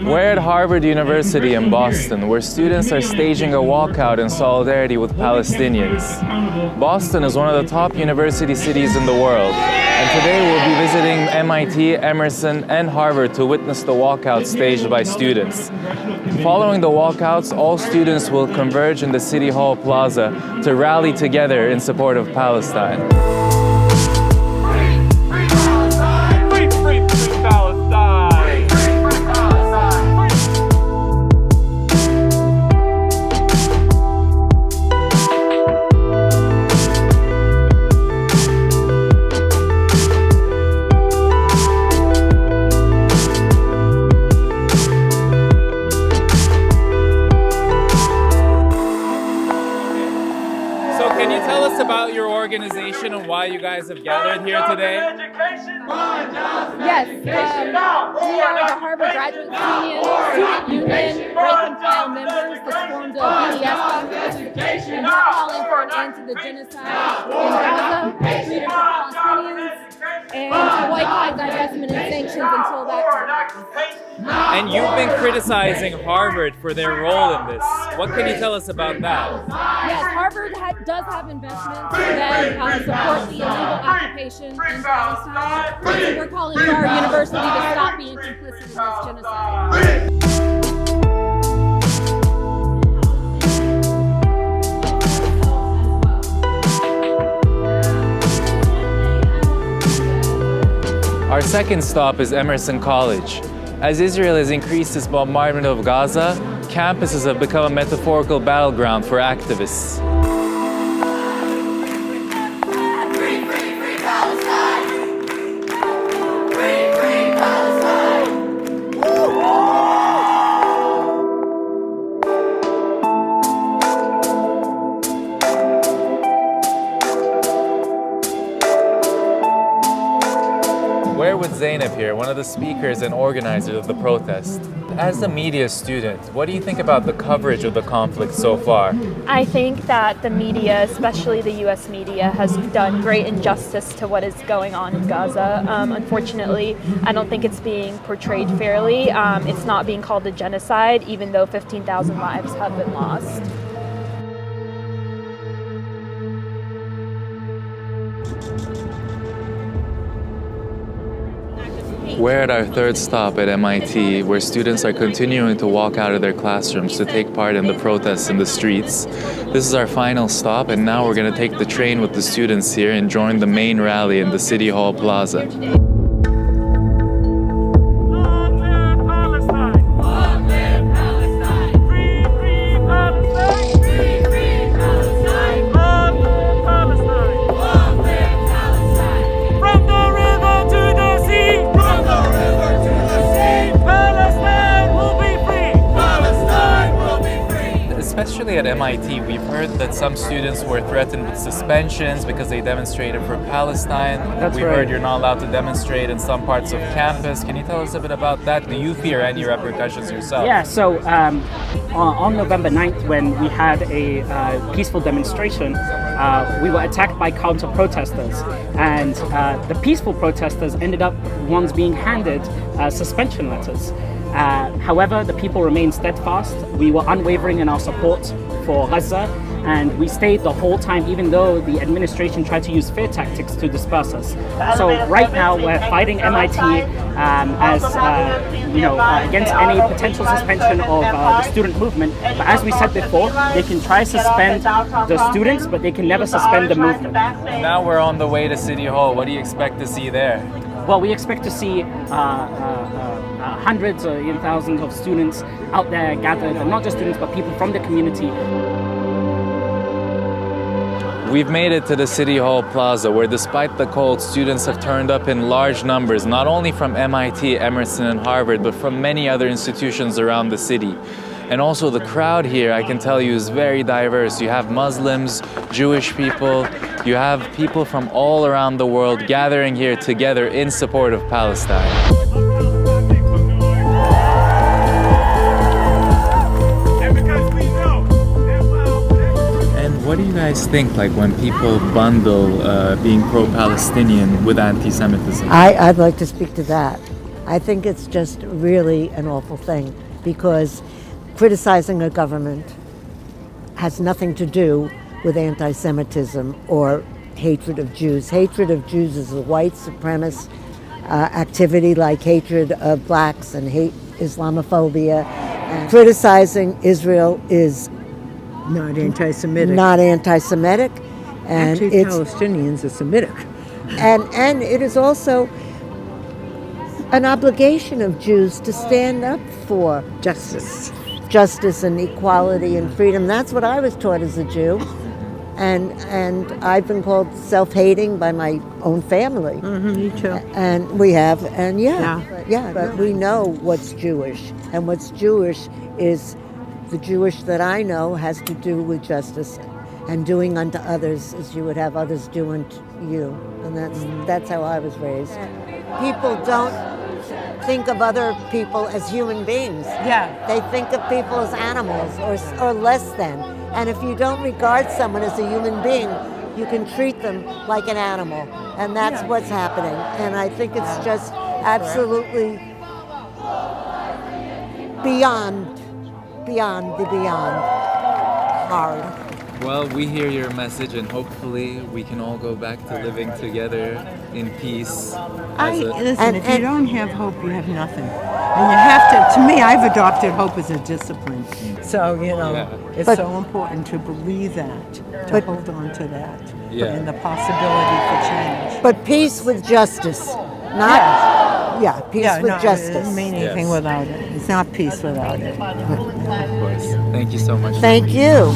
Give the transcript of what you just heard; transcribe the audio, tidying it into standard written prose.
We're at Harvard University in Boston, where students are staging a walkout in solidarity with Palestinians. Boston is one of the top university cities in the world, and today we'll be visiting MIT, Emerson, and Harvard to witness the walkout staged by students. Following the walkouts, all students will converge in the City Hall Plaza to rally together in support of Palestine. Can you tell us about your organization and why you guys have gathered here today? Yes, we are the Harvard Graduate Student Union rank and file members that formed a BDS conference, and we're calling for an end to the genocide in Gaza, freedom for Palestinians, and to boycott, divestment, and sanctions until that happens. And you've been criticizing Harvard for their role in this. What can you tell us about that? Yes, Harvard does have investments that support the illegal occupation in Palestine. And we're calling for our university to stop being complicit in this genocide. Our second stop is Emerson College. As Israel has increased its bombardment of Gaza, campuses have become a metaphorical battleground for activists. We're with Zainab here, one of the speakers and organizers of the protest. As a media student, what do you think about the coverage of the conflict so far? I think that the media, especially the US media, has done great injustice to what is going on in Gaza. Unfortunately, I don't think it's being portrayed fairly. It's not being called a genocide, even though 15,000 lives have been lost. We're at our third stop at MIT, where students are continuing to walk out of their classrooms to take part in the protests in the streets. This is our final stop, and now we're going to take the train with the students here and join the main rally in the City Hall Plaza. Especially at MIT, we've heard that some students were threatened with suspensions because they demonstrated for Palestine. We've heard you're not allowed to demonstrate in some parts of campus. Can you tell us a bit about that? Do you fear any repercussions yourself? Yeah, so on November 9th, when we had a peaceful demonstration, we were attacked by counter-protesters. And the peaceful protesters ended up ones being handed suspension letters. However, the people remained steadfast. We were unwavering in our support for Gaza, and we stayed the whole time, even though the administration tried to use fear tactics to disperse us. So right now, we're fighting MIT against any potential suspension of the student movement. But as we said before, they can try to suspend the students, but they can never suspend the movement. Now we're on the way to City Hall. What do you expect to see there? Well, we expect to see hundreds or even thousands of students out there gathered, and not just students, but people from the community. We've made it to the City Hall Plaza, where despite the cold, students have turned up in large numbers, not only from MIT, Emerson, and Harvard, but from many other institutions around the city. And also the crowd here, I can tell you, is very diverse. You have Muslims, Jewish people, you have people from all around the world gathering here together in support of Palestine. What do you guys think, like, when people bundle being pro-Palestinian with anti-Semitism? I'd like to speak to that. I think it's just really an awful thing, because criticizing a government has nothing to do with anti-Semitism or hatred of Jews. Hatred of Jews is a white supremacist activity, like hatred of blacks and hate Islamophobia. And criticizing Israel is Not anti-Semitic. not anti-Semitic, and Actually, it's Palestinians are Semitic. and it is also an obligation of Jews to stand up for Justice. justice and equality and freedom. That's what I was taught as a Jew, and I've been called self-hating by my own family. Me too. And we have, and Yeah. but we know what's Jewish, and what's Jewish is the Jewish that I know has to do with justice and doing unto others as you would have others do unto you, and that's how I was raised. People don't think of other people as human beings. Yeah. They think of people as animals or less than. And if you don't regard someone as a human being, you can treat them like an animal. And that's what's happening. And I think it's just absolutely beyond the beyond hard. Well, we hear your message, and hopefully we can all go back to living together in peace. Listen, if you don't have hope, you have nothing. And you have to me, I've adopted hope as a discipline. So, it's But- so important to believe that, to But- hold on to that, Yeah. and the possibility for change. But peace with justice, not peace with It justice. doesn't mean anything Yes. without it. It's not peace without it. Of course. Thank you so much. Thank you.